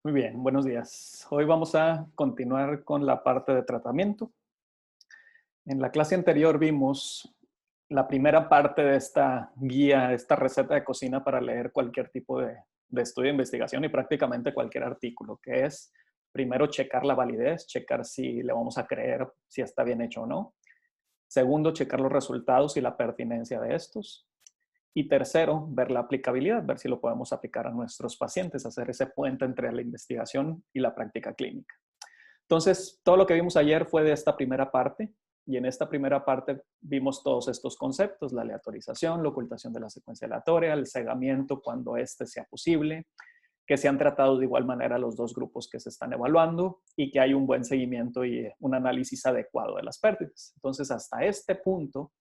Muy bien, buenos días. Hoy vamos a continuar con la parte de tratamiento. En la clase anterior vimos la primera parte de esta guía, esta receta de cocina para leer cualquier tipo de estudio de investigación y prácticamente cualquier artículo, que es primero checar la validez, checar si le vamos a creer, si está bien hecho o no. Segundo, checar los resultados y la pertinencia de estos. Y tercero, ver la aplicabilidad, ver si lo podemos aplicar a nuestros pacientes, hacer ese puente entre la investigación y la práctica clínica. Entonces, todo lo que vimos ayer fue de esta primera parte, y en esta primera parte vimos todos estos conceptos: la aleatorización, la ocultación de la secuencia aleatoria, el cegamiento cuando este sea posible, que se han tratado de igual manera los dos grupos que se están evaluando y que hay un buen seguimiento y un análisis adecuado de las pérdidas. Entonces, hasta este punto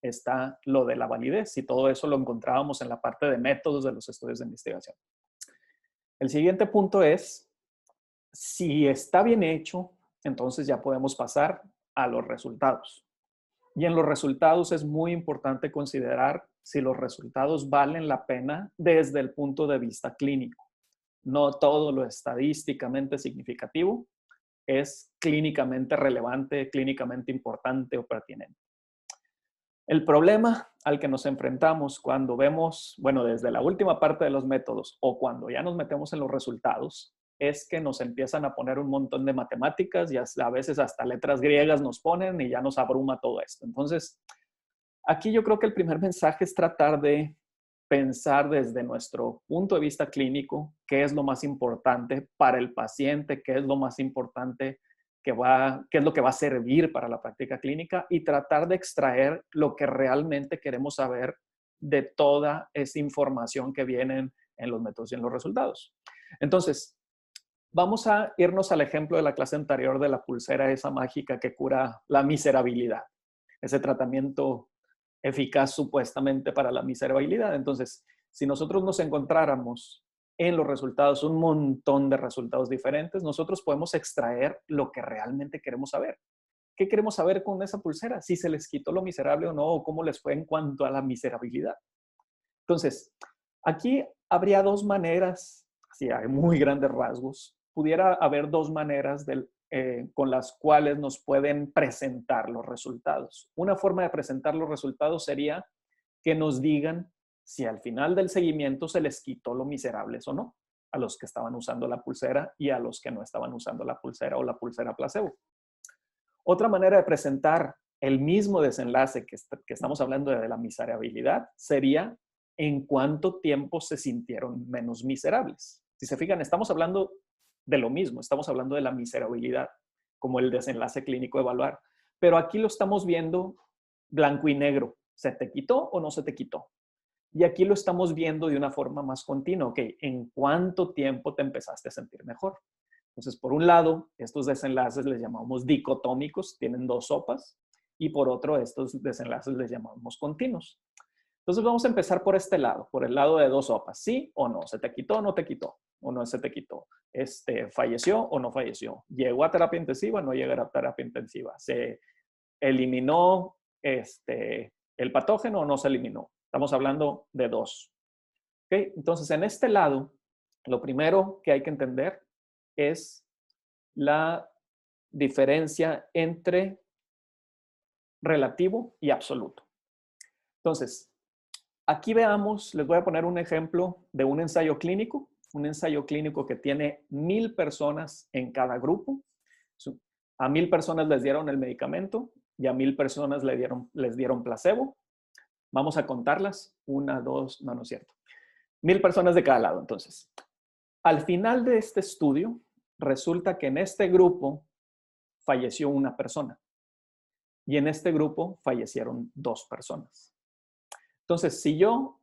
está lo de la validez, y todo eso lo encontrábamos en la parte de métodos de los estudios de investigación. El siguiente punto es, si está bien hecho, entonces ya podemos pasar a los resultados. Y en los resultados es muy importante considerar si los resultados valen la pena desde el punto de vista clínico. No todo lo estadísticamente significativo es clínicamente relevante, clínicamente importante o pertinente. El problema al que nos enfrentamos cuando vemos, bueno, desde la última parte de los métodos o cuando ya nos metemos en los resultados, es que nos empiezan a poner un montón de matemáticas y a veces hasta letras griegas nos ponen y ya nos abruma todo esto. Entonces, aquí yo creo que el primer mensaje es tratar de pensar desde nuestro punto de vista clínico qué es lo más importante para el paciente, qué es lo más importante qué es lo que va a servir para la práctica clínica, y tratar de extraer lo que realmente queremos saber de toda esa información que viene en los métodos y en los resultados. Entonces, vamos a irnos al ejemplo de la clase anterior de la pulsera esa mágica que cura la miserabilidad, ese tratamiento eficaz supuestamente para la miserabilidad. Entonces, si nosotros nos encontráramos en los resultados un montón de resultados diferentes, nosotros podemos extraer lo que realmente queremos saber. ¿Qué queremos saber con esa pulsera? Si se les quitó lo miserable o no, o cómo les fue en cuanto a la miserabilidad. Entonces, aquí habría dos maneras, si hay muy grandes rasgos, pudiera haber dos maneras con las cuales nos pueden presentar los resultados. Una forma de presentar los resultados sería que nos digan si al final del seguimiento se les quitó lo miserables o no, a los que estaban usando la pulsera y a los que no estaban usando la pulsera o la pulsera placebo. Otra manera de presentar el mismo desenlace que estamos hablando de la miserabilidad sería en cuánto tiempo se sintieron menos miserables. Si se fijan, estamos hablando de lo mismo, estamos hablando de la miserabilidad como el desenlace clínico a evaluar, pero aquí lo estamos viendo blanco y negro. ¿Se te quitó o no se te quitó? Y aquí lo estamos viendo de una forma más continua. Ok, ¿en cuánto tiempo te empezaste a sentir mejor? Entonces, por un lado, estos desenlaces les llamamos dicotómicos, tienen dos sopas, y por otro, estos desenlaces les llamamos continuos. Entonces, vamos a empezar por este lado, por el lado de dos sopas. ¿Sí o no? ¿Se te quitó o no te quitó? ¿O no se te quitó? ¿Falleció o no falleció? ¿Llegó a terapia intensiva o no llegó a terapia intensiva? ¿Se eliminó el patógeno o no se eliminó? Estamos hablando de dos. ¿Okay? Entonces, en este lado, lo primero que hay que entender es la diferencia entre relativo y absoluto. Entonces, aquí veamos, les voy a poner un ejemplo de un ensayo clínico que tiene 1000 personas en cada grupo. A 1000 personas les dieron el medicamento y a 1000 personas les dieron placebo. Vamos a contarlas. Una, dos, no, no es cierto. 1000 personas de cada lado. Entonces, al final de este estudio, resulta que en este grupo falleció una persona y en este grupo fallecieron dos personas. Entonces, si yo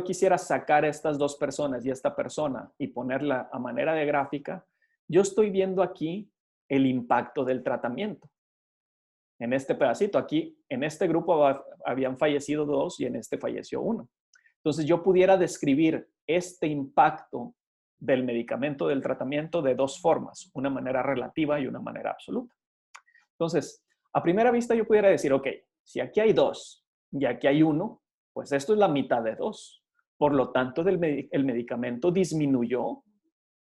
quisiera sacar a estas dos personas y a esta persona y ponerla a manera de gráfica, yo estoy viendo aquí el impacto del tratamiento. En este pedacito, aquí, en este grupo habían fallecido dos y en este falleció uno. Entonces, yo pudiera describir este impacto del medicamento, del tratamiento, de dos formas, una manera relativa y una manera absoluta. Entonces, a primera vista yo pudiera decir, ok, si aquí hay dos y aquí hay uno, pues esto es la mitad de dos. Por lo tanto, el medicamento disminuyó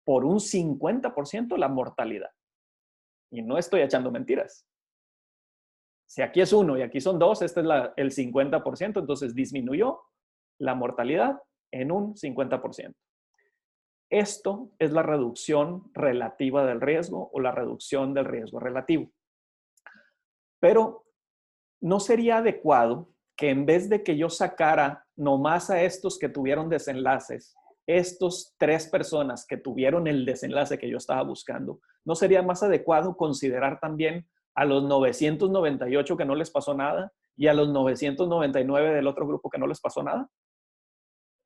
por un 50% la mortalidad. Y no estoy echando mentiras. Si aquí es 1 y aquí son 2, este es el 50%, entonces disminuyó la mortalidad en un 50%. Esto es la reducción relativa del riesgo o la reducción del riesgo relativo. Pero no sería adecuado que en vez de que yo sacara nomás a estos que tuvieron desenlaces, estos 3 personas que tuvieron el desenlace que yo estaba buscando, ¿no sería más adecuado considerar también a los 998 que no les pasó nada y a los 999 del otro grupo que no les pasó nada?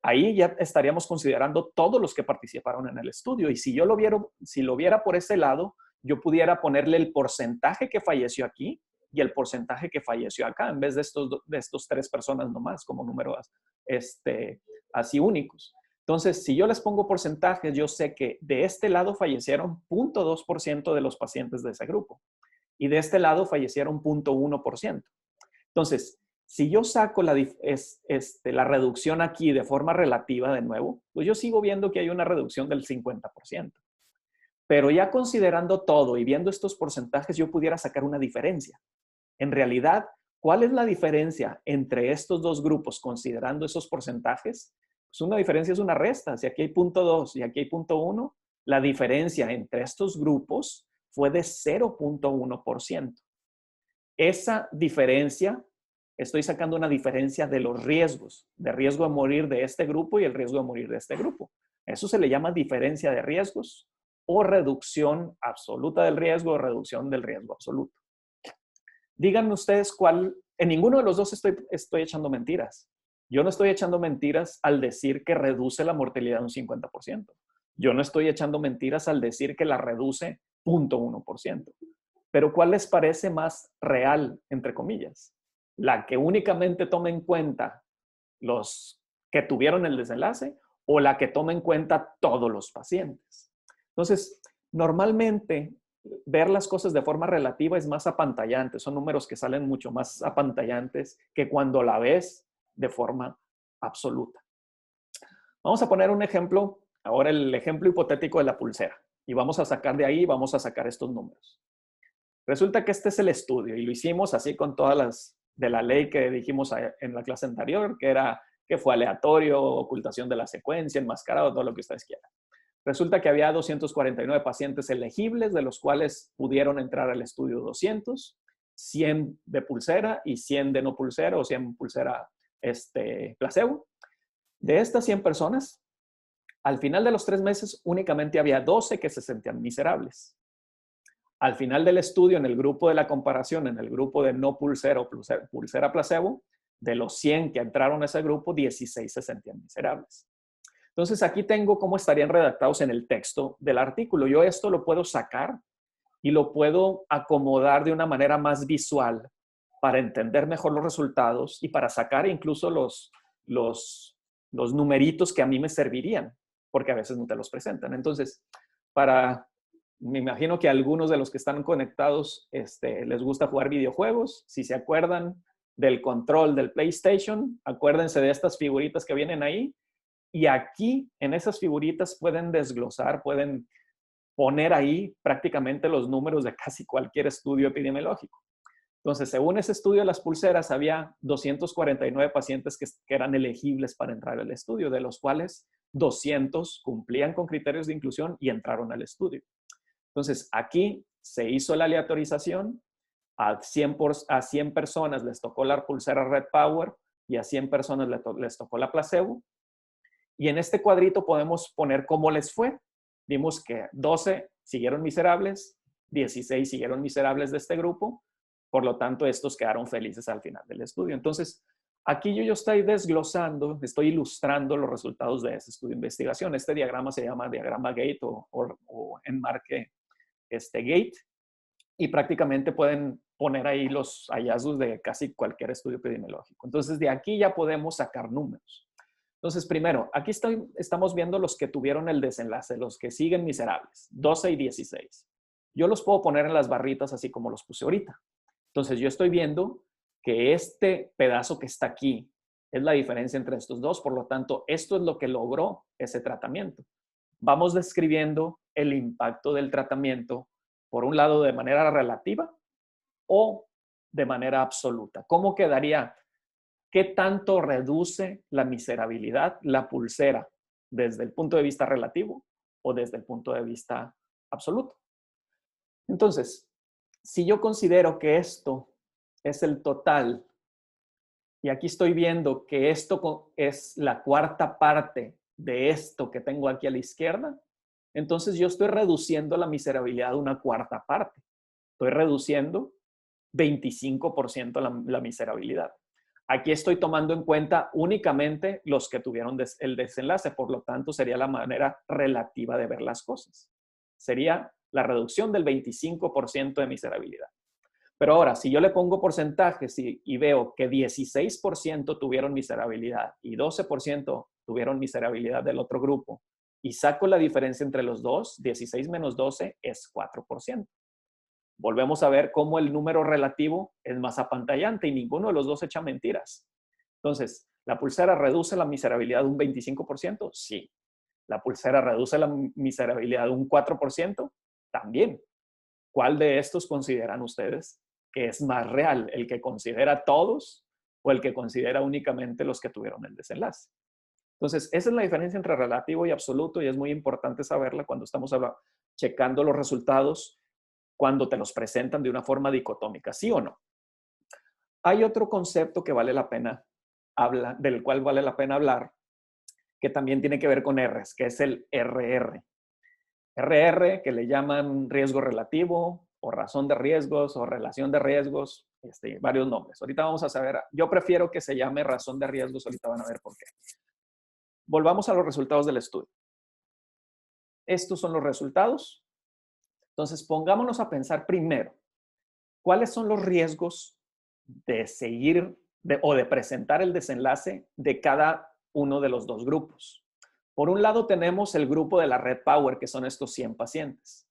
Ahí ya estaríamos considerando todos los que participaron en el estudio. Y si yo lo viera por ese lado, yo pudiera ponerle el porcentaje que falleció aquí y el porcentaje que falleció acá, en vez de estos 3 personas nomás, como números así únicos. Entonces, si yo les pongo porcentajes, yo sé que de este lado fallecieron 0.2% de los pacientes de ese grupo. Y de este lado fallecieron 0.1%. Entonces, si yo saco la reducción aquí de forma relativa de nuevo, pues yo sigo viendo que hay una reducción del 50%. Pero ya considerando todo y viendo estos porcentajes, yo pudiera sacar una diferencia. En realidad, ¿cuál es la diferencia entre estos dos grupos considerando esos porcentajes? Pues una diferencia es una resta. Si aquí hay 0.2 y aquí hay 0.1, la diferencia entre estos grupos fue de 0.1%. Esa diferencia, estoy sacando una diferencia de los riesgos, de riesgo de morir de este grupo y el riesgo de morir de este grupo. Eso se le llama diferencia de riesgos o reducción absoluta del riesgo o reducción del riesgo absoluto. Díganme ustedes en ninguno de los dos estoy echando mentiras. Yo no estoy echando mentiras al decir que reduce la mortalidad un 50%. Yo no estoy echando mentiras al decir que la reduce 0.1%. Pero ¿cuál les parece más real, entre comillas? ¿La que únicamente toma en cuenta los que tuvieron el desenlace o la que toma en cuenta todos los pacientes? Entonces, normalmente ver las cosas de forma relativa es más apantallante. Son números que salen mucho más apantallantes que cuando la ves de forma absoluta. Vamos a poner un ejemplo, ahora el ejemplo hipotético de la pulsera. Y vamos a sacar de ahí, vamos a sacar estos números. Resulta que este es el estudio y lo hicimos así con todas las de la ley que dijimos en la clase anterior, que fue aleatorio, ocultación de la secuencia, enmascarado, todo lo que ustedes quieran. Resulta que había 249 pacientes elegibles, de los cuales pudieron entrar al estudio 200, 100 de pulsera y 100 de no pulsera o 100 pulsera placebo. De estas 100 personas, al final de los 3 meses únicamente había 12 que se sentían miserables. Al final del estudio, en el grupo de la comparación, en el grupo de no pulsera o pulsera placebo, de los 100 que entraron a ese grupo, 16 se sentían miserables. Entonces, aquí tengo cómo estarían redactados en el texto del artículo. Yo esto lo puedo sacar y lo puedo acomodar de una manera más visual para entender mejor los resultados y para sacar incluso los numeritos que a mí me servirían, porque a veces no te los presentan. Entonces, me imagino que a algunos de los que están conectados les gusta jugar videojuegos. Si se acuerdan del control del PlayStation, acuérdense de estas figuritas que vienen ahí. Y aquí, en esas figuritas, pueden desglosar, pueden poner ahí prácticamente los números de casi cualquier estudio epidemiológico. Entonces, según ese estudio de las pulseras, había 249 pacientes que eran elegibles para entrar al estudio, de los cuales 200 cumplían con criterios de inclusión y entraron al estudio. Entonces, aquí se hizo la aleatorización, a 100 personas les tocó la pulsera Red Power y a 100 personas les tocó la placebo. Y en este cuadrito podemos poner cómo les fue. Vimos que 12 siguieron miserables, 16 siguieron miserables de este grupo, por lo tanto estos quedaron felices al final del estudio. Entonces, aquí yo estoy desglosando, estoy ilustrando los resultados de ese estudio de investigación. Este diagrama se llama diagrama Gate o enmarque Gate, y prácticamente pueden poner ahí los hallazgos de casi cualquier estudio epidemiológico. Entonces, de aquí ya podemos sacar números. Entonces, primero, aquí estamos viendo los que tuvieron el desenlace, los que siguen miserables, 12 y 16. Yo los puedo poner en las barritas así como los puse ahorita. Entonces, yo estoy viendo que este pedazo que está aquí es la diferencia entre estos dos. Por lo tanto, esto es lo que logró ese tratamiento. vamos describiendo el impacto del tratamiento, por un lado de manera relativa o de manera absoluta. ¿Cómo quedaría? ¿Qué tanto reduce la miserabilidad, la pulsera, desde el punto de vista relativo o desde el punto de vista absoluto? Entonces, si yo considero que esto es el total, y aquí estoy viendo que esto es la cuarta parte de esto que tengo aquí a la izquierda, entonces yo estoy reduciendo la miserabilidad a una cuarta parte. Estoy reduciendo 25% la miserabilidad. Aquí estoy tomando en cuenta únicamente los que tuvieron el desenlace, por lo tanto sería la manera relativa de ver las cosas. Sería la reducción del 25% de miserabilidad. Pero ahora, si yo le pongo porcentajes y veo que 16% tuvieron miserabilidad y 12% tuvieron miserabilidad del otro grupo, y saco la diferencia entre los dos, 16 menos 12 es 4%. Volvemos a ver cómo el número relativo es más apantallante y ninguno de los dos echa mentiras. Entonces, ¿la pulsera reduce la miserabilidad un 25%? Sí. ¿La pulsera reduce la miserabilidad un 4%? También. ¿Cuál de estos consideran ustedes que es más real? ¿El que considera todos o el que considera únicamente los que tuvieron el desenlace? Entonces, esa es la diferencia entre relativo y absoluto y es muy importante saberla cuando estamos checando los resultados, cuando te los presentan de una forma dicotómica, ¿sí o no? Hay otro concepto que vale la pena del cual vale la pena hablar, que también tiene que ver con R's, que es el RR. RR, que le llaman riesgo relativo, o razón de riesgos, o relación de riesgos, varios nombres. Ahorita vamos a saber, yo prefiero que se llame razón de riesgos, ahorita van a ver por qué. Volvamos a los resultados del estudio. Estos son los resultados. Entonces, pongámonos a pensar primero, ¿cuáles son los riesgos de seguir o de presentar el desenlace de cada uno de los dos grupos? Por un lado tenemos el grupo de la Red Power, que son estos 100 pacientes.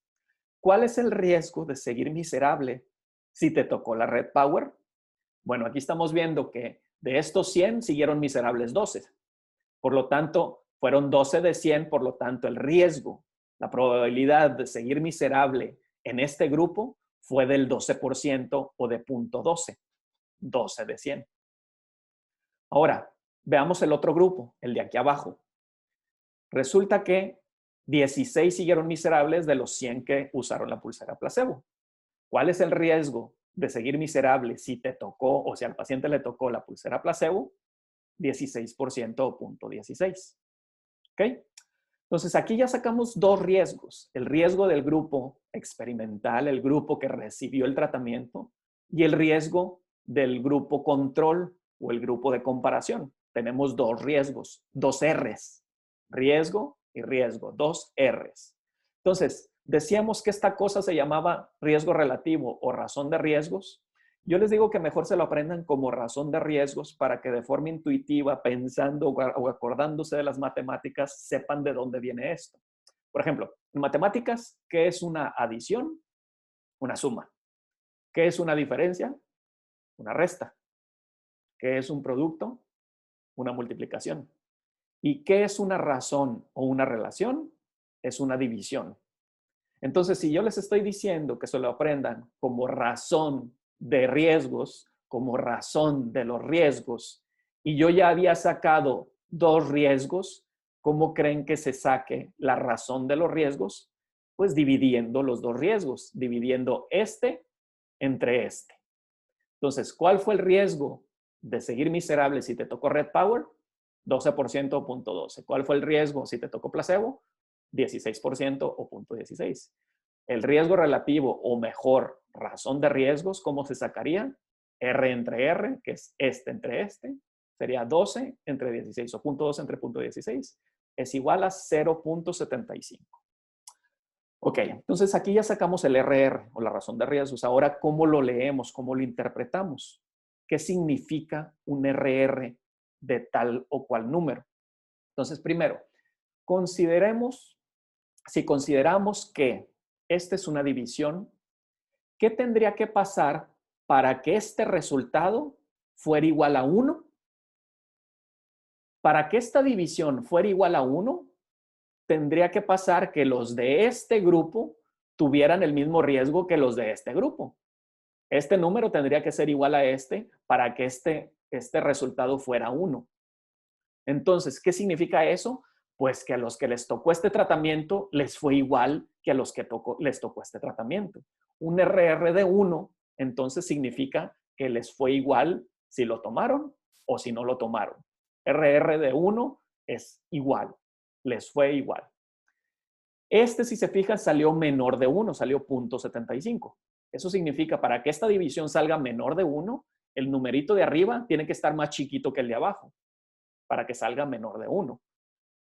¿Cuál es el riesgo de seguir miserable si te tocó la Red Power? Bueno, aquí estamos viendo que de estos 100 siguieron miserables 12. Por lo tanto, fueron 12 de 100, por lo tanto, el riesgo, la probabilidad de seguir miserable en este grupo fue del 12% o de 0.12, 12 de 100. Ahora, veamos el otro grupo, el de aquí abajo. Resulta que 16 siguieron miserables de los 100 que usaron la pulsera placebo. ¿Cuál es el riesgo de seguir miserable si te tocó o si al paciente le tocó la pulsera placebo? 16% o 0.16. ¿Ok? Entonces, aquí ya sacamos dos riesgos. El riesgo del grupo experimental, el grupo que recibió el tratamiento, y el riesgo del grupo control o el grupo de comparación. Tenemos dos riesgos, dos R's. Riesgo y riesgo, dos R's. Entonces, decíamos que esta cosa se llamaba riesgo relativo o razón de riesgos. Yo les digo que mejor se lo aprendan como razón de riesgos para que de forma intuitiva, pensando o acordándose de las matemáticas, sepan de dónde viene esto. Por ejemplo, en matemáticas, ¿qué es una adición? Una suma. ¿Qué es una diferencia? Una resta. ¿Qué es un producto? Una multiplicación. ¿Y qué es una razón o una relación? Es una división. Entonces, si yo les estoy diciendo que se lo aprendan como razón de riesgos, como razón de los riesgos, y yo ya había sacado dos riesgos, ¿cómo creen que se saque la razón de los riesgos? Pues dividiendo los dos riesgos, dividiendo este entre este. Entonces, ¿cuál fue el riesgo de seguir miserable si te tocó Red Power? 12% o 0.12. ¿Cuál fue el riesgo si te tocó placebo? 16% o 0.16. El riesgo relativo o mejor razón de riesgos, ¿cómo se sacaría? R entre R, que es este entre este, sería 12 entre 16 o 0.12 entre 0.16, es igual a 0.75. Ok, entonces aquí ya sacamos el RR o la razón de riesgos. Ahora, ¿cómo lo leemos? ¿Cómo lo interpretamos? ¿Qué significa un RR de tal o cual número? Entonces, primero, si consideramos que esta es una división, ¿qué tendría que pasar para que este resultado fuera igual a 1? Para que esta división fuera igual a 1, tendría que pasar que los de este grupo tuvieran el mismo riesgo que los de este grupo. Este número tendría que ser igual a este para que este resultado fuera 1. Entonces, ¿qué significa eso? Pues que a los que les tocó este tratamiento les fue igual que a los que les tocó este tratamiento. Un RR de 1, entonces significa que les fue igual si lo tomaron o si no lo tomaron. RR de 1 es igual, les fue igual. Este, si se fijan, salió menor de 1, salió 0.75. Eso significa, para que esta división salga menor de 1, el numerito de arriba tiene que estar más chiquito que el de abajo, para que salga menor de 1.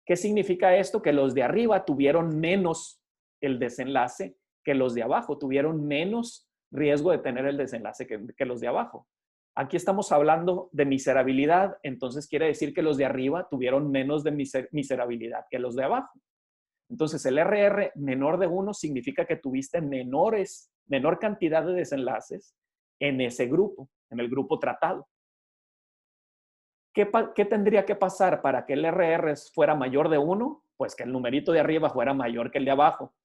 ¿Qué significa esto? Que los de arriba tuvieron menos el desenlace que los de abajo, tuvieron menos riesgo de tener el desenlace que los de abajo. Aquí estamos hablando de miserabilidad, entonces quiere decir que los de arriba tuvieron menos de miserabilidad que los de abajo. Entonces, el RR menor de 1 significa que tuviste menor cantidad de desenlaces en ese grupo, en el grupo tratado. ¿Qué tendría que pasar para que el RR fuera mayor de 1? Pues que el numerito de arriba fuera mayor que el de abajo.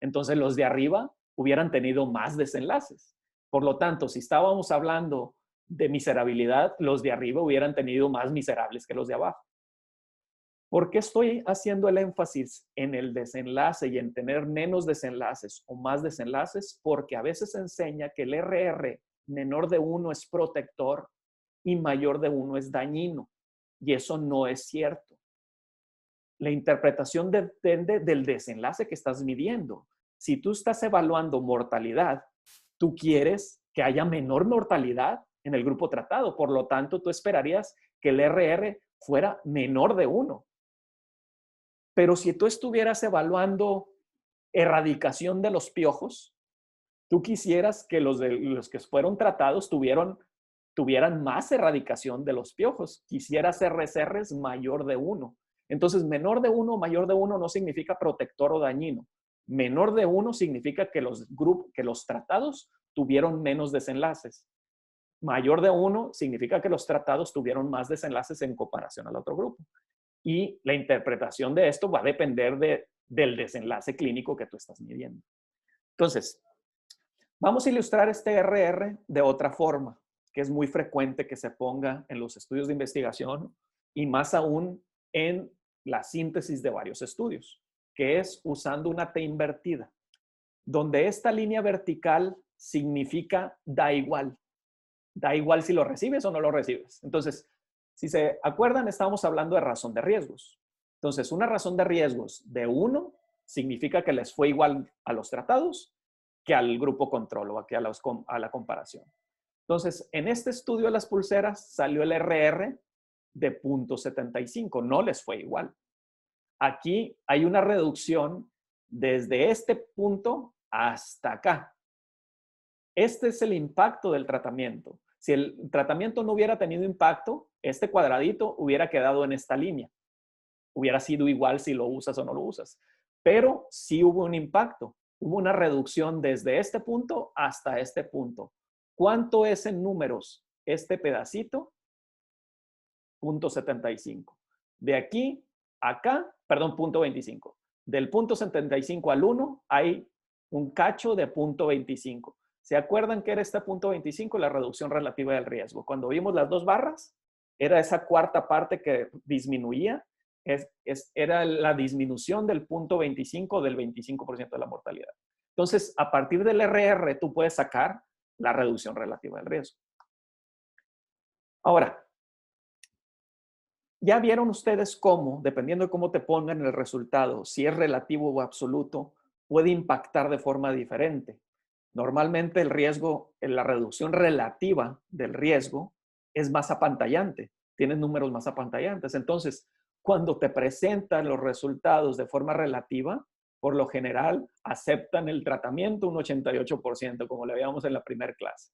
Entonces, los de arriba hubieran tenido más desenlaces. Por lo tanto, si estábamos hablando de miserabilidad, los de arriba hubieran tenido más miserables que los de abajo. ¿Por qué estoy haciendo el énfasis en el desenlace y en tener menos desenlaces o más desenlaces? Porque a veces se enseña que el RR menor de 1 es protector y mayor de 1 es dañino. Y eso no es cierto. La interpretación depende del desenlace que estás midiendo. Si tú estás evaluando mortalidad, tú quieres que haya menor mortalidad en el grupo tratado. Por lo tanto, tú esperarías que el RR fuera menor de 1. Pero si tú estuvieras evaluando erradicación de los piojos, tú quisieras que los que fueron tratados tuvieran más erradicación de los piojos. Quisieras RCRs mayor de 1. Entonces, menor de 1 o mayor de 1 no significa protector o dañino. Menor de 1 significa que los tratados tuvieron menos desenlaces. Mayor de 1 significa que los tratados tuvieron más desenlaces en comparación al otro grupo. Y la interpretación de esto va a depender del desenlace clínico que tú estás midiendo. Entonces, vamos a ilustrar este RR de otra forma, que es muy frecuente que se ponga en los estudios de investigación y más aún en la síntesis de varios estudios, que es usando una T invertida, donde esta línea vertical significa da igual si lo recibes o no lo recibes. Entonces, si se acuerdan, estábamos hablando de razón de riesgos. Entonces, una razón de riesgos de 1 significa que les fue igual a los tratados que al grupo control o a la comparación. Entonces, en este estudio de las pulseras salió el RR de 0.75, no les fue igual. Aquí hay una reducción desde este punto hasta acá. Este es el impacto del tratamiento. Si el tratamiento no hubiera tenido impacto, este cuadradito hubiera quedado en esta línea. Hubiera sido igual si lo usas o no lo usas. Pero sí hubo un impacto. Hubo una reducción desde este punto hasta este punto. ¿Cuánto es en números este pedacito? 0.75. De aquí a acá, perdón, 0.25. Del 0.75 al 1 hay un cacho de 0.25. ¿Se acuerdan que era este 0.25? La reducción relativa del riesgo. Cuando vimos las dos barras, era esa cuarta parte que disminuía. Era la disminución del 0.25 del 25% de la mortalidad. Entonces, a partir del RR, tú puedes sacar la reducción relativa del riesgo. Ahora, ya vieron ustedes cómo, dependiendo de cómo te pongan el resultado, si es relativo o absoluto, puede impactar de forma diferente. Normalmente el riesgo, la reducción relativa del riesgo es más apantallante, tienes números más apantallantes. Entonces, cuando te presentan los resultados de forma relativa, por lo general aceptan el tratamiento un 88%, como le veíamos en la primera clase.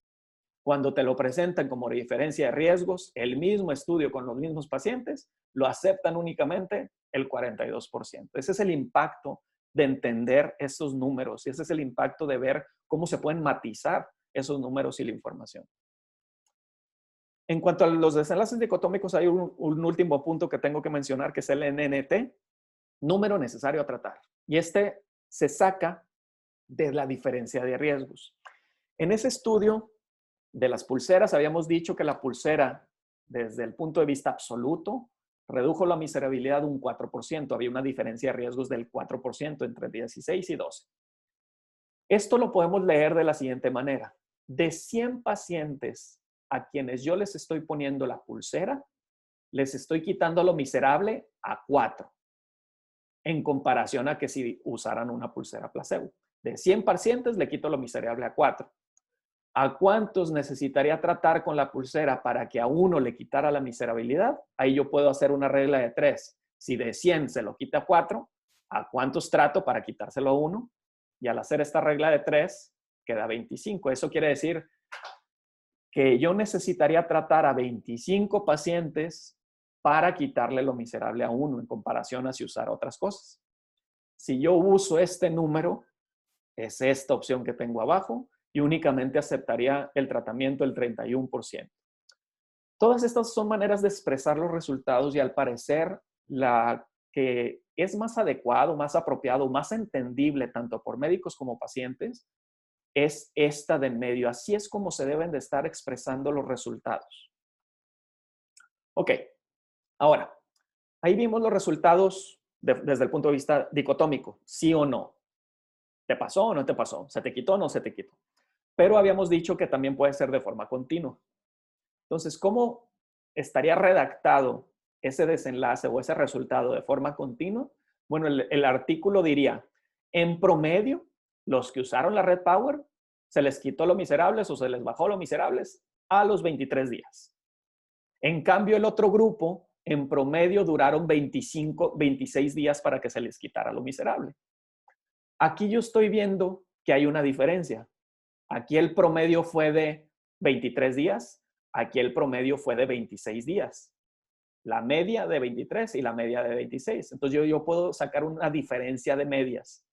Cuando te lo presentan como diferencia de riesgos, el mismo estudio con los mismos pacientes, lo aceptan únicamente el 42%. Ese es el impacto de entender esos números y ese es el impacto de ver cómo se pueden matizar esos números y la información. En cuanto a los desenlaces dicotómicos, hay un último punto que tengo que mencionar, que es el NNT. número necesario a tratar. Y este se saca de la diferencia de riesgos. En ese estudio de las pulseras habíamos dicho que la pulsera, desde el punto de vista absoluto, redujo la miserabilidad un 4%. Había una diferencia de riesgos del 4% entre 16 y 12. Esto lo podemos leer de la siguiente manera. De 100 pacientes a quienes yo les estoy poniendo la pulsera, les estoy quitando lo miserable a 4, en comparación a que si usaran una pulsera placebo. De 100 pacientes le quito lo miserable a 4. ¿A cuántos necesitaría tratar con la pulsera para que a uno le quitara la miserabilidad? Ahí yo puedo hacer una regla de 3. Si de 100 se lo quita a 4, ¿a cuántos trato para quitárselo a 1? Y al hacer esta regla de 3, queda 25. Eso quiere decir que yo necesitaría tratar a 25 pacientes para quitarle lo miserable a 1 en comparación a si usara otras cosas. Si yo uso este número, es esta opción que tengo abajo, y únicamente aceptaría el tratamiento el 31%. Todas estas son maneras de expresar los resultados y al parecer la que es más adecuado, más apropiado, más entendible tanto por médicos como pacientes es esta de en medio. Así es como se deben de estar expresando los resultados. Ok, ahora, ahí vimos los resultados desde el punto de vista dicotómico, sí o no. ¿Te pasó o no te pasó? ¿Se te quitó o no se te quitó? Pero habíamos dicho que también puede ser de forma continua. Entonces, ¿cómo estaría redactado ese desenlace o ese resultado de forma continua? Bueno, el artículo diría, en promedio, los que usaron la Red Power, se les quitó lo miserables o se les bajó lo miserables a los 23 días. En cambio, el otro grupo, en promedio, duraron 26 días para que se les quitara lo miserable. Aquí yo estoy viendo que hay una diferencia. Aquí el promedio fue de 23 días, aquí el promedio fue de 26 días. La media de 23 y la media de 26. Entonces yo puedo sacar una diferencia de medias.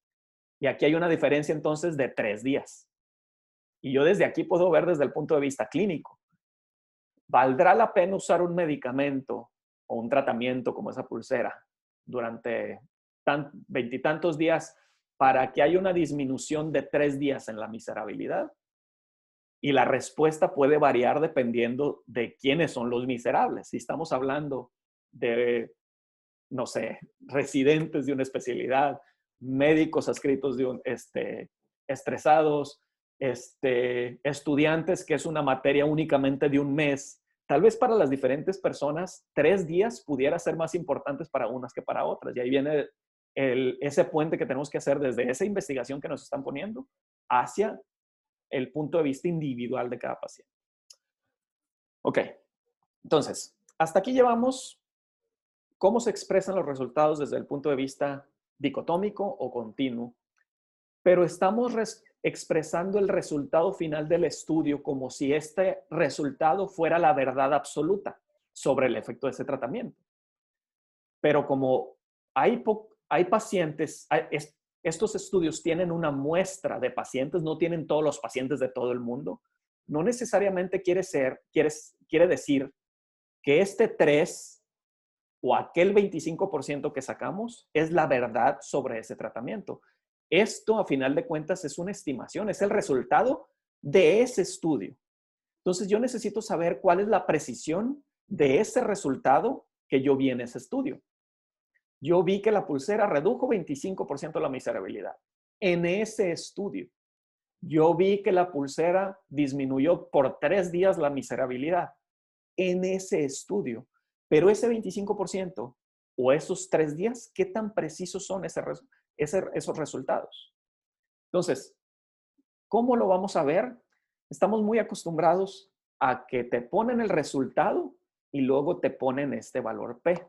Y aquí hay una diferencia entonces de 3 días. Y yo desde aquí puedo ver desde el punto de vista clínico. ¿Valdrá la pena usar un medicamento o un tratamiento como esa pulsera durante veintitantos días para que haya una disminución de 3 días en la miserabilidad? Y la respuesta puede variar dependiendo de quiénes son los miserables. Si estamos hablando de, no sé, residentes de una especialidad, médicos adscritos de estresados, estudiantes, que es una materia únicamente de un mes, tal vez para las diferentes personas, 3 días pudiera ser más importantes para unas que para otras. Y ahí viene ese puente que tenemos que hacer desde esa investigación que nos están poniendo hacia el punto de vista individual de cada paciente. Ok, entonces, hasta aquí llevamos cómo se expresan los resultados desde el punto de vista dicotómico o continuo, pero estamos expresando el resultado final del estudio como si este resultado fuera la verdad absoluta sobre el efecto de ese tratamiento. Pero como hay pacientes, estos estudios tienen una muestra de pacientes, no tienen todos los pacientes de todo el mundo, no necesariamente quiere decir que este 3 o aquel 25% que sacamos es la verdad sobre ese tratamiento. Esto, a final de cuentas, es una estimación, es el resultado de ese estudio. Entonces, yo necesito saber cuál es la precisión de ese resultado que yo vi en ese estudio. Yo vi que la pulsera redujo 25% la miserabilidad en ese estudio. Yo vi que la pulsera disminuyó por 3 días la miserabilidad en ese estudio. Pero ese 25% o esos 3 días, ¿qué tan precisos son esos resultados? Entonces, ¿cómo lo vamos a ver? Estamos muy acostumbrados a que te ponen el resultado y luego te ponen este valor P.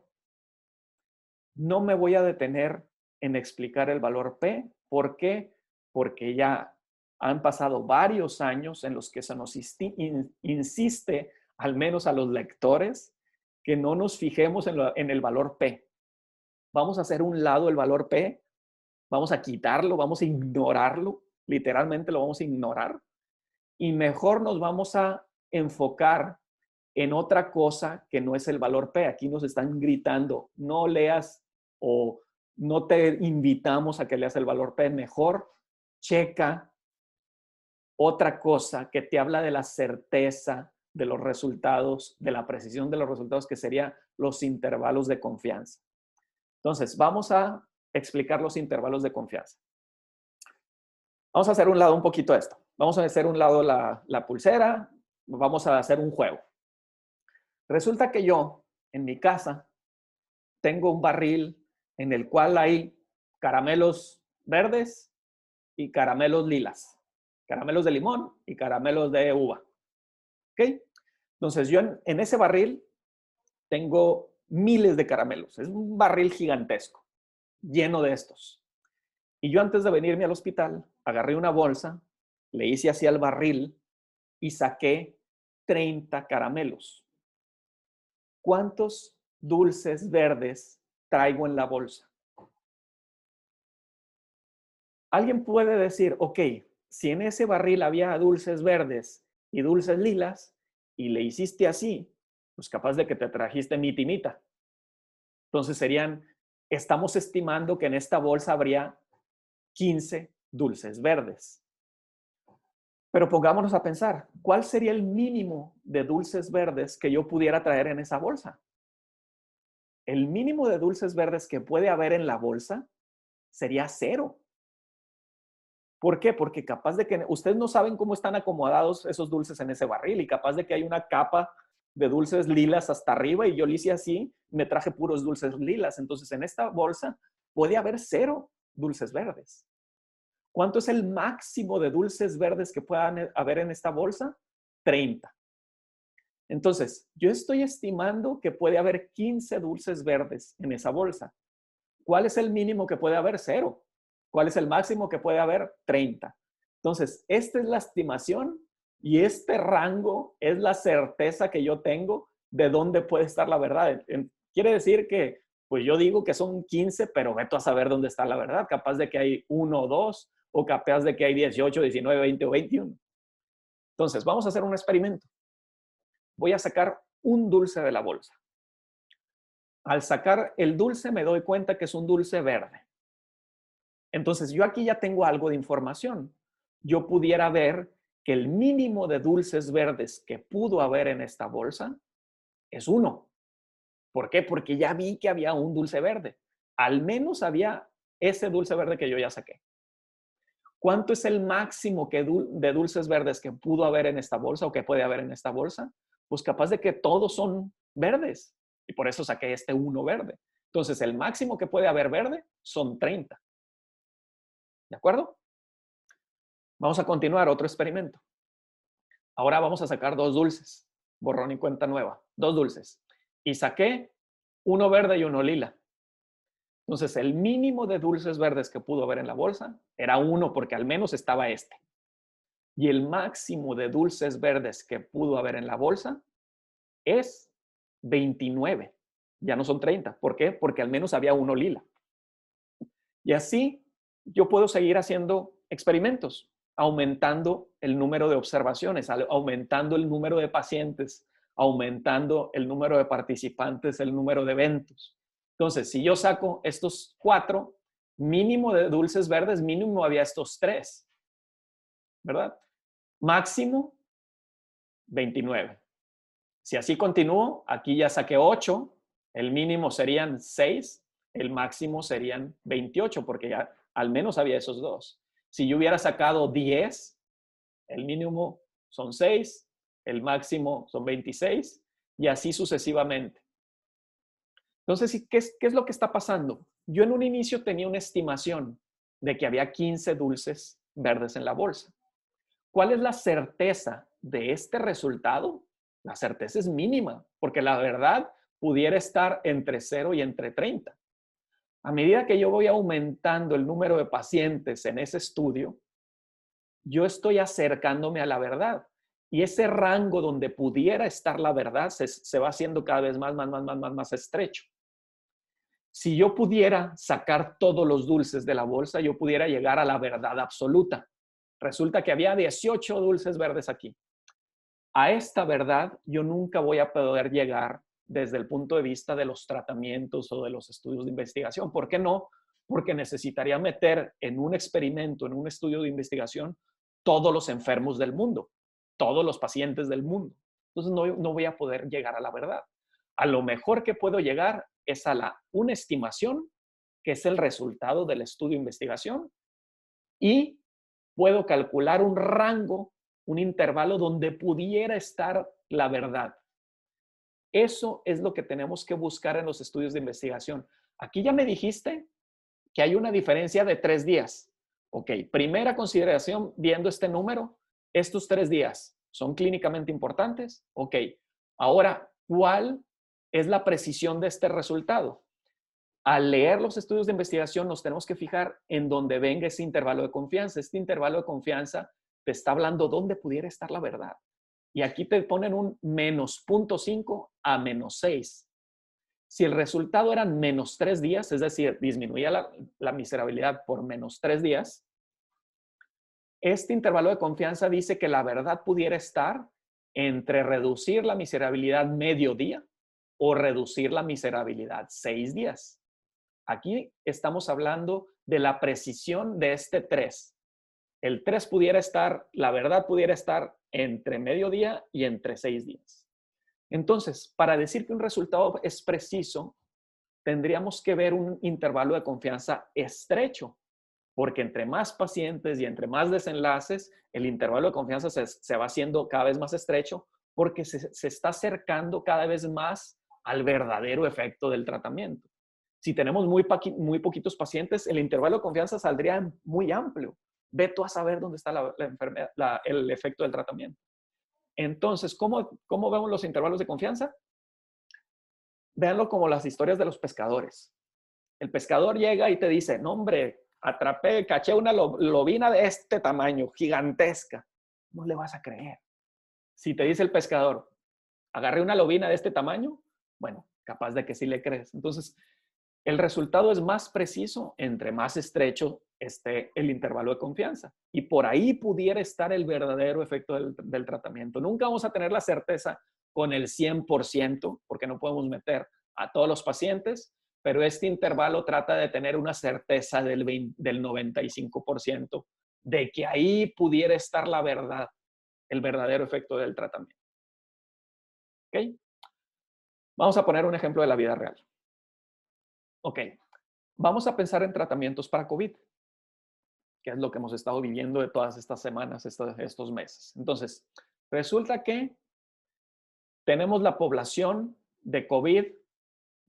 No me voy a detener en explicar el valor P. ¿Por qué? Porque ya han pasado varios años en los que se nos insiste, al menos a los lectores, que no nos fijemos en el valor P. Vamos a hacer un lado el valor P, vamos a quitarlo, vamos a ignorarlo, literalmente lo vamos a ignorar, y mejor nos vamos a enfocar en otra cosa que no es el valor P. Aquí nos están gritando, no leas o no te invitamos a que leas el valor P, mejor checa otra cosa que te habla de la certeza de los resultados, de la precisión de los resultados, que sería los intervalos de confianza. Entonces, vamos a explicar los intervalos de confianza. Vamos a hacer un lado un poquito esto. Vamos a hacer un lado la pulsera, vamos a hacer un juego. Resulta que yo, en mi casa, tengo un barril en el cual hay caramelos verdes y caramelos lilas, caramelos de limón y caramelos de uva. ¿Ok? Entonces, yo en ese barril tengo miles de caramelos. Es un barril gigantesco, lleno de estos. Y yo antes de venirme al hospital, agarré una bolsa, le hice así al barril y saqué 30 caramelos. ¿Cuántos dulces verdes traigo en la bolsa? Alguien puede decir, ok, si en ese barril había dulces verdes y dulces lilas y le hiciste así, pues capaz de que te trajiste mitimita. Entonces estamos estimando que en esta bolsa habría 15 dulces verdes. Pero pongámonos a pensar, ¿cuál sería el mínimo de dulces verdes que yo pudiera traer en esa bolsa? El mínimo de dulces verdes que puede haber en la bolsa sería 0. ¿Por qué? Porque capaz de que ustedes no saben cómo están acomodados esos dulces en ese barril y capaz de que hay una capa de dulces lilas hasta arriba y yo le hice así, me traje puros dulces lilas. Entonces, en esta bolsa puede haber 0 dulces verdes. ¿Cuánto es el máximo de dulces verdes que puedan haber en esta bolsa? 30. Entonces, yo estoy estimando que puede haber 15 dulces verdes en esa bolsa. ¿Cuál es el mínimo que puede haber? 0. ¿Cuál es el máximo que puede haber? 30. Entonces, esta es la estimación y este rango es la certeza que yo tengo de dónde puede estar la verdad. Quiere decir que, pues yo digo que son 15, pero veto a saber dónde está la verdad. Capaz de que hay 1 o 2, o capaz de que hay 18, 19, 20 o 21. Entonces, vamos a hacer un experimento. Voy a sacar un dulce de la bolsa. Al sacar el dulce me doy cuenta que es un dulce verde. Entonces, yo aquí ya tengo algo de información. Yo pudiera ver que el mínimo de dulces verdes que pudo haber en esta bolsa es 1. ¿Por qué? Porque ya vi que había un dulce verde. Al menos había ese dulce verde que yo ya saqué. ¿Cuánto es el máximo de dulces verdes que pudo haber en esta bolsa o que puede haber en esta bolsa? Pues capaz de que todos son verdes. Y por eso saqué este 1 verde. Entonces, el máximo que puede haber verde son 30. ¿De acuerdo? Vamos a continuar otro experimento. Ahora vamos a sacar 2 dulces. Borrón y cuenta nueva. 2 dulces. Y saqué 1 verde y 1 lila. Entonces, el mínimo de dulces verdes que pudo haber en la bolsa era 1 porque al menos estaba este. Y el máximo de dulces verdes que pudo haber en la bolsa es 29. Ya no son 30. ¿Por qué? Porque al menos había 1 lila. Y así yo puedo seguir haciendo experimentos, aumentando el número de observaciones, aumentando el número de pacientes, aumentando el número de participantes, el número de eventos. Entonces, si yo saco estos 4, mínimo de dulces verdes, mínimo había estos 3, ¿verdad? Máximo 29. Si así continúo, aquí ya saqué 8, el mínimo serían 6, el máximo serían 28, porque ya al menos había esos 2. Si yo hubiera sacado 10, el mínimo son 6, el máximo son 26, y así sucesivamente. Entonces, ¿qué es lo que está pasando? Yo en un inicio tenía una estimación de que había 15 dulces verdes en la bolsa. ¿Cuál es la certeza de este resultado? La certeza es mínima, porque la verdad pudiera estar entre 0 y entre 30. A medida que yo voy aumentando el número de pacientes en ese estudio, yo estoy acercándome a la verdad. Y ese rango donde pudiera estar la verdad se va haciendo cada vez más estrecho. Si yo pudiera sacar todos los dulces de la bolsa, yo pudiera llegar a la verdad absoluta. Resulta que había 18 dulces verdes aquí. A esta verdad yo nunca voy a poder llegar desde el punto de vista de los tratamientos o de los estudios de investigación. ¿Por qué no? porque necesitaría meter en un experimento, en un estudio de investigación, todos los enfermos del mundo, todos los pacientes del mundo. Entonces no voy a poder llegar a la verdad. A lo mejor que puedo llegar es a una estimación, que es el resultado del estudio de investigación, y puedo calcular un rango, un intervalo donde pudiera estar la verdad. Eso es lo que tenemos que buscar en los estudios de investigación. Aquí ya me dijiste que hay una diferencia de 3 días. Ok, primera consideración, viendo este número, estos 3 días son clínicamente importantes. Ok, ahora, ¿cuál es la precisión de este resultado? Al leer los estudios de investigación nos tenemos que fijar en dónde venga ese intervalo de confianza. Este intervalo de confianza te está hablando dónde pudiera estar la verdad. Y aquí te ponen un menos 0.5 a menos 6. Si el resultado eran menos 3 días, es decir, disminuía la miserabilidad por menos 3 días, este intervalo de confianza dice que la verdad pudiera estar entre reducir la miserabilidad medio día o reducir la miserabilidad 6 días. Aquí estamos hablando de la precisión de este 3. El 3 pudiera estar, la verdad pudiera estar entre mediodía y entre 6 días. Entonces, para decir que un resultado es preciso, tendríamos que ver un intervalo de confianza estrecho, porque entre más pacientes y entre más desenlaces, el intervalo de confianza se va haciendo cada vez más estrecho porque se está acercando cada vez más al verdadero efecto del tratamiento. Si tenemos muy poquitos pacientes, el intervalo de confianza saldría muy amplio. Ve tú a saber dónde está la enfermedad, el efecto del tratamiento. Entonces, ¿cómo vemos los intervalos de confianza? Véanlo como las historias de los pescadores. El pescador llega y te dice, no hombre, atrapé, caché una lobina de este tamaño, gigantesca. No le vas a creer. Si te dice el pescador, agarré una lobina de este tamaño, bueno, capaz de que sí le crees. Entonces, el resultado es más preciso entre más estrecho esté el intervalo de confianza. Y por ahí pudiera estar el verdadero efecto del tratamiento. Nunca vamos a tener la certeza con el 100%, porque no podemos meter a todos los pacientes, pero este intervalo trata de tener una certeza del 95% de que ahí pudiera estar la verdad, el verdadero efecto del tratamiento. ¿Ok? Vamos a poner un ejemplo de la vida real. Ok, vamos a pensar en tratamientos para COVID, que es lo que hemos estado viviendo de todas estas semanas, estos meses. Entonces, resulta que tenemos la población de COVID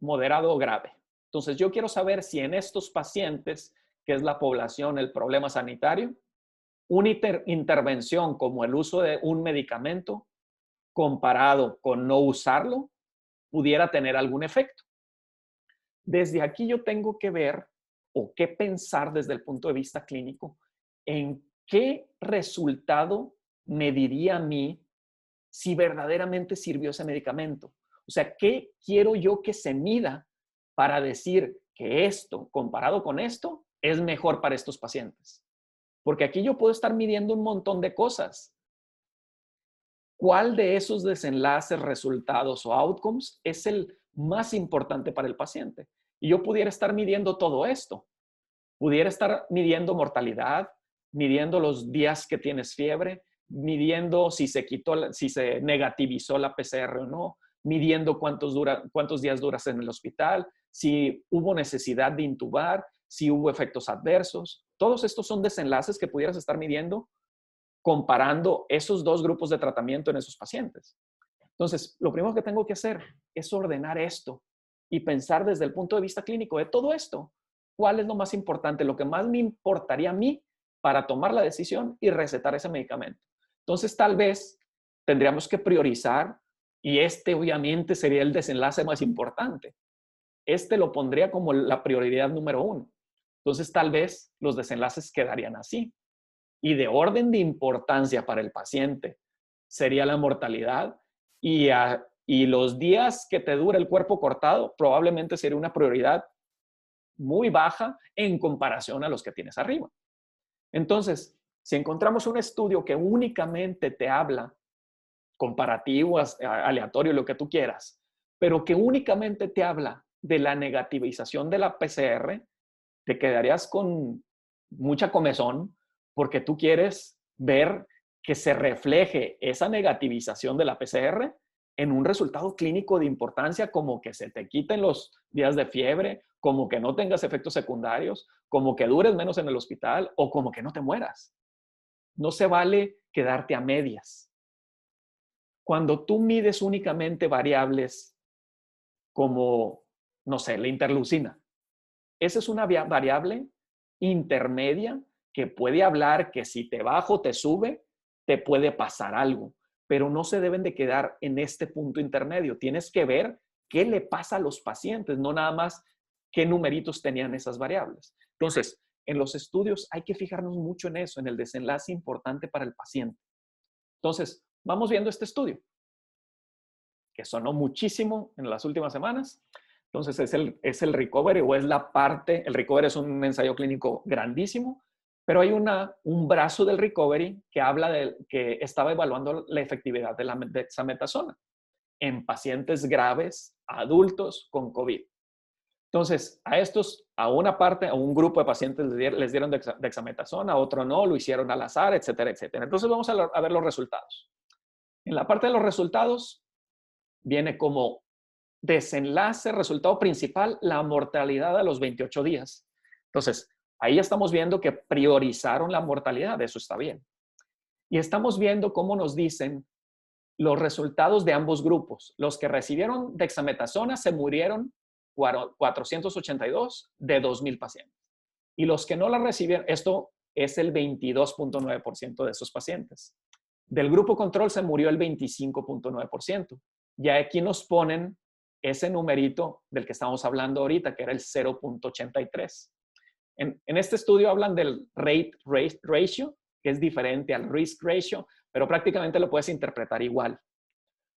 moderado o grave. Entonces, yo quiero saber si en estos pacientes, que es la población, el problema sanitario, una intervención como el uso de un medicamento comparado con no usarlo, pudiera tener algún efecto. Desde aquí yo tengo que ver o qué pensar desde el punto de vista clínico en qué resultado me diría a mí si verdaderamente sirvió ese medicamento. O sea, ¿qué quiero yo que se mida para decir que esto, comparado con esto, es mejor para estos pacientes? Porque aquí yo puedo estar midiendo un montón de cosas. ¿Cuál de esos desenlaces, resultados o outcomes es el más importante para el paciente? Y yo pudiera estar midiendo todo esto. Pudiera estar midiendo mortalidad, midiendo los días que tienes fiebre, midiendo si se negativizó la PCR o no, midiendo cuántos días duras en el hospital, si hubo necesidad de intubar, si hubo efectos adversos. Todos estos son desenlaces que pudieras estar midiendo comparando esos dos grupos de tratamiento en esos pacientes. Entonces, lo primero que tengo que hacer es ordenar esto y pensar desde el punto de vista clínico de todo esto. ¿Cuál es lo más importante? Lo que más me importaría a mí para tomar la decisión y recetar ese medicamento. Entonces, tal vez tendríamos que priorizar y este obviamente sería el desenlace más importante. Este lo pondría como la prioridad número 1. Entonces, tal vez los desenlaces quedarían así. Y de orden de importancia para el paciente sería la mortalidad y los días que te dura el cuerpo cortado probablemente sería una prioridad muy baja en comparación a los que tienes arriba. Entonces, si encontramos un estudio que únicamente te habla comparativo, aleatorio, lo que tú quieras, pero que únicamente te habla de la negativización de la PCR, te quedarías con mucha comezón porque tú quieres ver que se refleje esa negativización de la PCR en un resultado clínico de importancia, como que se te quiten los días de fiebre, como que no tengas efectos secundarios, como que dures menos en el hospital o como que no te mueras. No se vale quedarte a medias. Cuando tú mides únicamente variables como, no sé, la interleucina, esa es una variable intermedia que puede hablar que si te bajo o te sube, te puede pasar algo, pero no se deben de quedar en este punto intermedio. Tienes que ver qué le pasa a los pacientes, no nada más qué numeritos tenían esas variables. Entonces, en los estudios hay que fijarnos mucho en eso, en el desenlace importante para el paciente. Entonces, vamos viendo este estudio, que sonó muchísimo en las últimas semanas. Entonces, es el recovery o es la parte, el recovery es un ensayo clínico grandísimo, pero hay un brazo del recovery que habla de que estaba evaluando la efectividad de la dexametasona en pacientes graves, adultos con COVID. Entonces, a una parte, a un grupo de pacientes les dieron dexametasona, a otro no, lo hicieron al azar, etcétera, etcétera. Entonces, vamos a ver los resultados. En la parte de los resultados, viene como desenlace, resultado principal, la mortalidad a los 28 días. Entonces, ahí ya estamos viendo que priorizaron la mortalidad, eso está bien. Y estamos viendo cómo nos dicen los resultados de ambos grupos. Los que recibieron dexametasona se murieron 482 de 2,000 pacientes. Y los que no la recibieron, esto es el 22.9% de esos pacientes. Del grupo control se murió el 25.9%. Y aquí nos ponen ese numerito del que estamos hablando ahorita, que era el 0.83. En este estudio hablan del rate ratio, que es diferente al risk ratio, pero prácticamente lo puedes interpretar igual.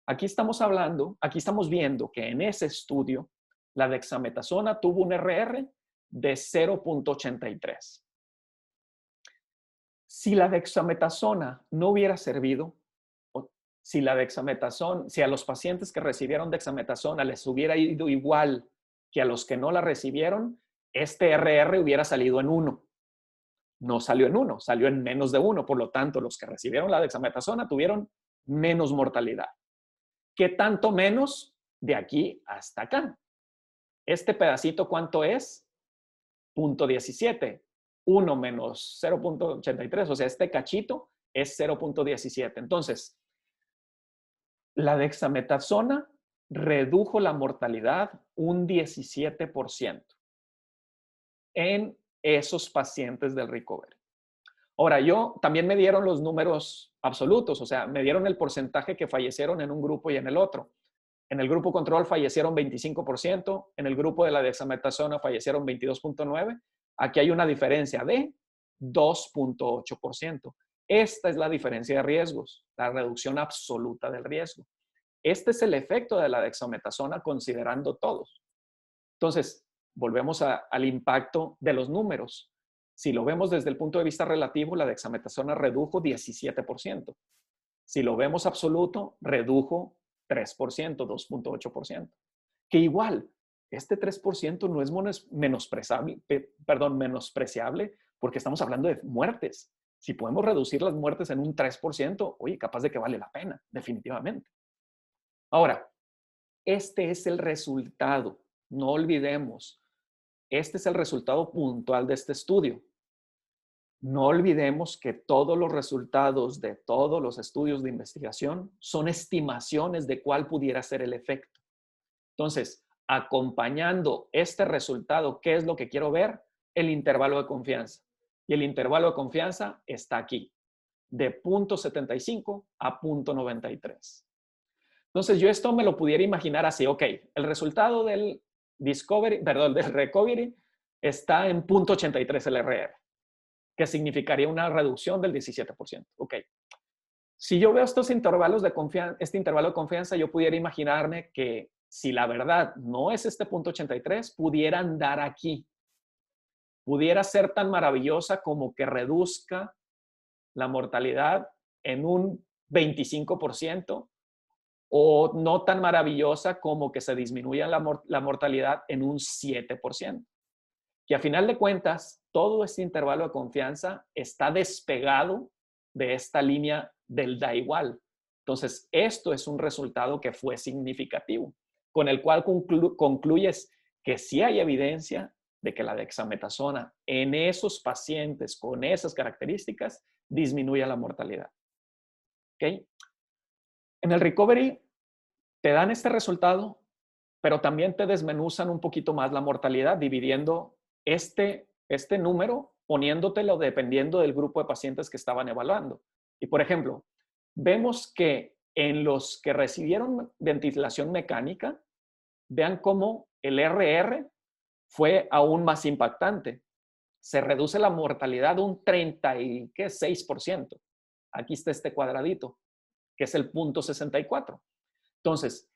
Aquí estamos viendo que en ese estudio la dexametasona tuvo un RR de 0.83. Si la dexametasona no hubiera servido, si a los pacientes que recibieron dexametasona les hubiera ido igual que a los que no la recibieron, este RR hubiera salido en 1. No salió en 1, salió en menos de 1. Por lo tanto, los que recibieron la dexametasona tuvieron menos mortalidad. ¿Qué tanto menos? De aquí hasta acá. Este pedacito, ¿cuánto es? 0.17. 1 menos 0.83, o sea, este cachito es 0.17. Entonces, la dexametasona redujo la mortalidad un 17% en esos pacientes del recovery. Ahora, también me dieron los números absolutos, o sea, me dieron el porcentaje que fallecieron en un grupo y en el otro. En el grupo control fallecieron 25%, en el grupo de la dexametasona fallecieron 22.9%. Aquí hay una diferencia de 2.8%. Esta es la diferencia de riesgos, la reducción absoluta del riesgo. Este es el efecto de la dexametasona considerando todos. Entonces, volvemos al impacto de los números. Si lo vemos desde el punto de vista relativo, la dexametasona redujo 17%. Si lo vemos absoluto, redujo 3%, 2.8%. Que igual, este 3% no es menospreciable porque estamos hablando de muertes. Si podemos reducir las muertes en un 3%, oye, capaz de que vale la pena, definitivamente. Ahora, este es el resultado. No olvidemos, este es el resultado puntual de este estudio. No olvidemos que todos los resultados de todos los estudios de investigación son estimaciones de cuál pudiera ser el efecto. Entonces, acompañando este resultado, ¿qué es lo que quiero ver? El intervalo de confianza. Y el intervalo de confianza está aquí, de 0.75 a 0.93. Entonces, yo esto me lo pudiera imaginar así, ok, el resultado del del recovery está en 0.83 LRR, que significaría una reducción del 17%. Ok. Si yo veo estos intervalos de confianza, este intervalo de confianza, yo pudiera imaginarme que si la verdad no es este 0.83, pudiera andar aquí. Pudiera ser tan maravillosa como que reduzca la mortalidad en un 25%, o no tan maravillosa como que se disminuya la mortalidad en un 7%. que a final de cuentas, todo este intervalo de confianza está despegado de esta línea del da igual. Entonces, esto es un resultado que fue significativo, con el cual concluyes que sí hay evidencia de que la dexametasona en esos pacientes con esas características disminuye la mortalidad. ¿Okay? En el recovery te dan este resultado, pero también te desmenuzan un poquito más la mortalidad, dividiendo este número, poniéndotelo dependiendo del grupo de pacientes que estaban evaluando. Y por ejemplo, vemos que en los que recibieron ventilación mecánica, vean cómo el RR fue aún más impactante. Se reduce la mortalidad un 36%. Aquí está este cuadradito, que es el punto 64. Entonces,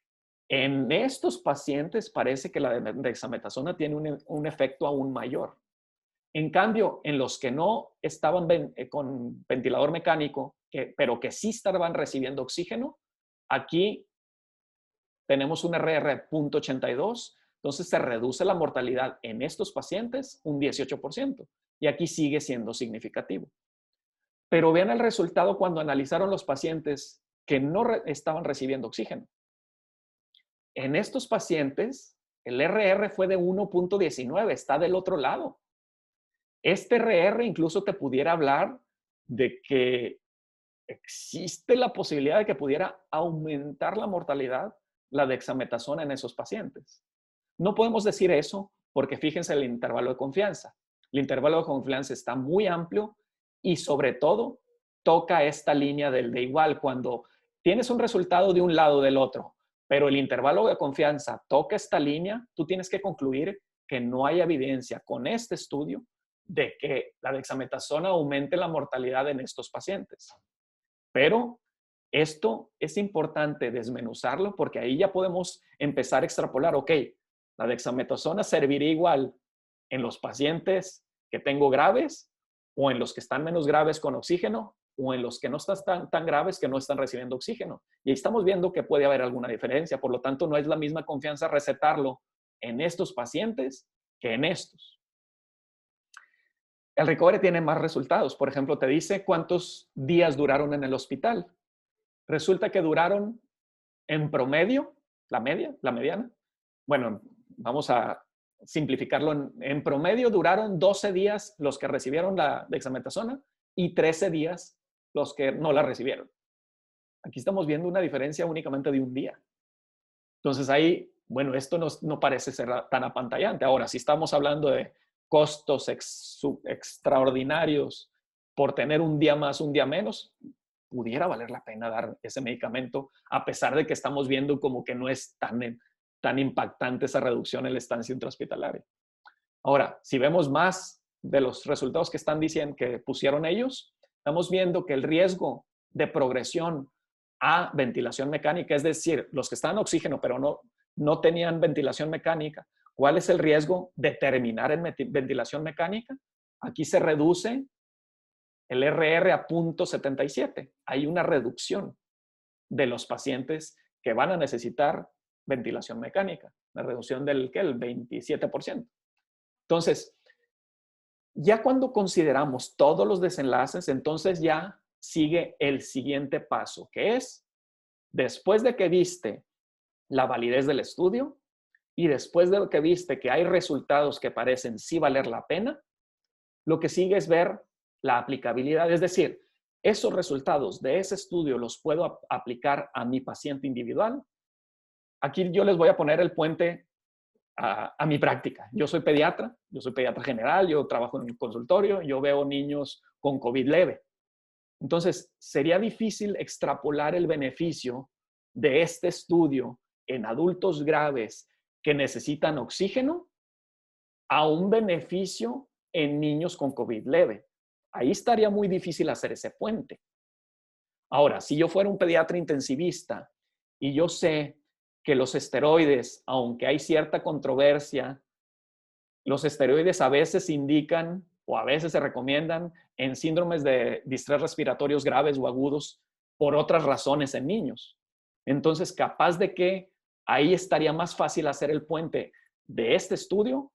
en estos pacientes parece que la dexametasona tiene un efecto aún mayor. En cambio, en los que no estaban con ventilador mecánico, pero que sí estaban recibiendo oxígeno, aquí tenemos un RR .82, entonces se reduce la mortalidad en estos pacientes un 18%, y aquí sigue siendo significativo. Pero vean el resultado cuando analizaron los pacientes que no estaban recibiendo oxígeno. En estos pacientes, el RR fue de 1.19, está del otro lado. Este RR incluso te pudiera hablar de que existe la posibilidad de que pudiera aumentar la mortalidad, la dexametasona en esos pacientes. No podemos decir eso porque fíjense el intervalo de confianza. El intervalo de confianza está muy amplio y sobre todo toca esta línea del de igual. Cuando tienes un resultado de un lado o del otro, pero el intervalo de confianza toca esta línea, tú tienes que concluir que no hay evidencia con este estudio de que la dexametasona aumente la mortalidad en estos pacientes. Pero esto es importante desmenuzarlo porque ahí ya podemos empezar a extrapolar, ok, la dexametasona serviría igual en los pacientes que tengo graves o en los que están menos graves con oxígeno o en los que no están tan graves que no están recibiendo oxígeno. Y ahí estamos viendo que puede haber alguna diferencia. Por lo tanto, no es la misma confianza recetarlo en estos pacientes que en estos. El recovery tiene más resultados. Por ejemplo, te dice cuántos días duraron en el hospital. Resulta que duraron en promedio, la mediana. Bueno, vamos a simplificarlo. En promedio duraron 12 días los que recibieron la dexametasona y 13 días los que no la recibieron. Aquí estamos viendo una diferencia únicamente de un día. Entonces ahí, bueno, esto no parece ser tan apantallante. Ahora, si estamos hablando de costos extraordinarios por tener un día más, un día menos, pudiera valer la pena dar ese medicamento, a pesar de que estamos viendo como que no es tan impactante esa reducción en la estancia intrahospitalaria. Ahora, si vemos más de los resultados que están diciendo que pusieron ellos, estamos viendo que el riesgo de progresión a ventilación mecánica, es decir, los que están en oxígeno pero no tenían ventilación mecánica, ¿cuál es el riesgo de terminar en ventilación mecánica? Aquí se reduce el RR a 0.77. Hay una reducción de los pacientes que van a necesitar ventilación mecánica, una reducción del 27%. Entonces, ya cuando consideramos todos los desenlaces, entonces ya sigue el siguiente paso, que es, después de que viste la validez del estudio y después de que viste que hay resultados que parecen sí valer la pena, lo que sigue es ver la aplicabilidad, es decir, esos resultados de ese estudio los puedo aplicar a mi paciente individual. Aquí yo les voy a poner el puente a mi práctica. Yo soy pediatra general, yo trabajo en un consultorio, yo veo niños con COVID leve. Entonces, sería difícil extrapolar el beneficio de este estudio en adultos graves que necesitan oxígeno a un beneficio en niños con COVID leve. Ahí estaría muy difícil hacer ese puente. Ahora, si yo fuera un pediatra intensivista y yo sé que los esteroides, aunque hay cierta controversia, los esteroides a veces indican o a veces se recomiendan en síndromes de distrés respiratorios graves o agudos por otras razones en niños. Entonces, capaz de que ahí estaría más fácil hacer el puente de este estudio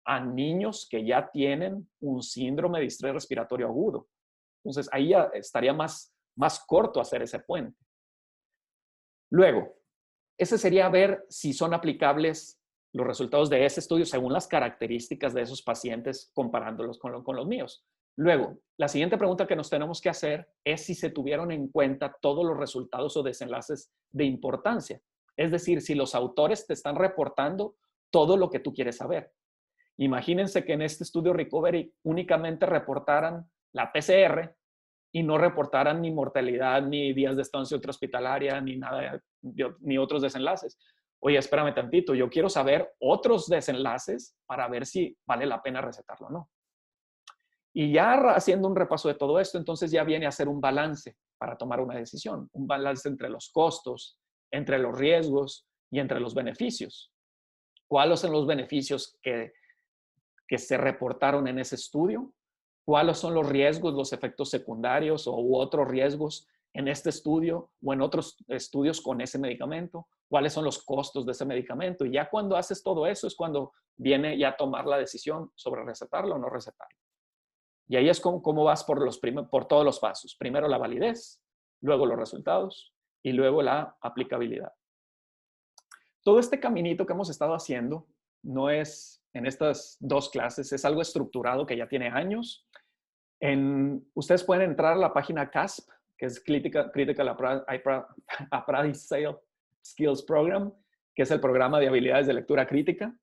a niños que ya tienen un síndrome de distrés respiratorio agudo. Entonces, ahí ya estaría más corto hacer ese puente. Luego, ese sería ver si son aplicables los resultados de ese estudio según las características de esos pacientes comparándolos con los míos. Luego, la siguiente pregunta que nos tenemos que hacer es si se tuvieron en cuenta todos los resultados o desenlaces de importancia. Es decir, si los autores te están reportando todo lo que tú quieres saber. Imagínense que en este estudio Recovery únicamente reportaran la PCR y no reportaran ni mortalidad, ni días de estancia hospitalaria, ni nada, ni otros desenlaces. Oye, espérame tantito, yo quiero saber otros desenlaces para ver si vale la pena recetarlo o no. Y ya haciendo un repaso de todo esto, entonces ya viene a ser un balance para tomar una decisión, un balance entre los costos, entre los riesgos y entre los beneficios. ¿Cuáles son los beneficios que se reportaron en ese estudio? ¿Cuáles son los riesgos, los efectos secundarios u otros riesgos en este estudio o en otros estudios con ese medicamento? ¿Cuáles son los costos de ese medicamento? Y ya cuando haces todo eso es cuando viene ya a tomar la decisión sobre recetarlo o no recetarlo. Y ahí es como vas por todos los pasos. Primero la validez, luego los resultados y luego la aplicabilidad. Todo este caminito que hemos estado haciendo no es en estas dos clases, es algo estructurado que ya tiene años. Ustedes pueden entrar a la página CASP, que es Critical Appraisal Skills Program, que es el programa de habilidades de lectura crítica.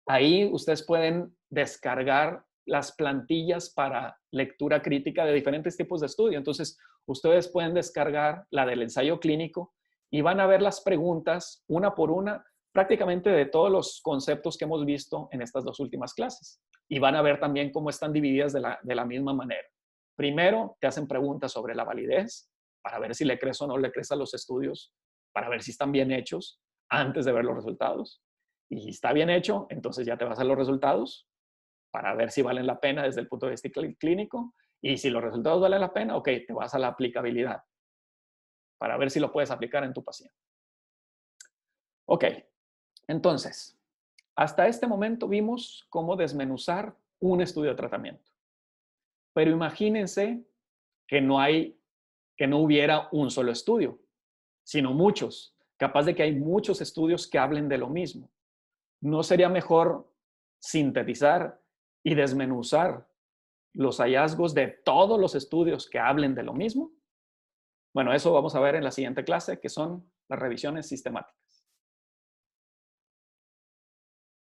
Ahí ustedes pueden descargar las plantillas para lectura crítica de diferentes tipos de estudio. Entonces, ustedes pueden descargar la del ensayo clínico y van a ver las preguntas una por una, prácticamente de todos los conceptos que hemos visto en estas dos últimas clases. Y van a ver también cómo están divididas de la misma manera. Primero, te hacen preguntas sobre la validez, para ver si le crees o no le crees a los estudios, para ver si están bien hechos antes de ver los resultados. Y si está bien hecho, entonces ya te vas a los resultados para ver si valen la pena desde el punto de vista clínico. Y si los resultados valen la pena, ok, te vas a la aplicabilidad para ver si lo puedes aplicar en tu paciente. Ok, entonces, hasta este momento vimos cómo desmenuzar un estudio de tratamiento. Pero imagínense que no hubiera un solo estudio, sino muchos. Capaz de que hay muchos estudios que hablen de lo mismo. ¿No sería mejor sintetizar y desmenuzar los hallazgos de todos los estudios que hablen de lo mismo? Bueno, eso vamos a ver en la siguiente clase, que son las revisiones sistemáticas.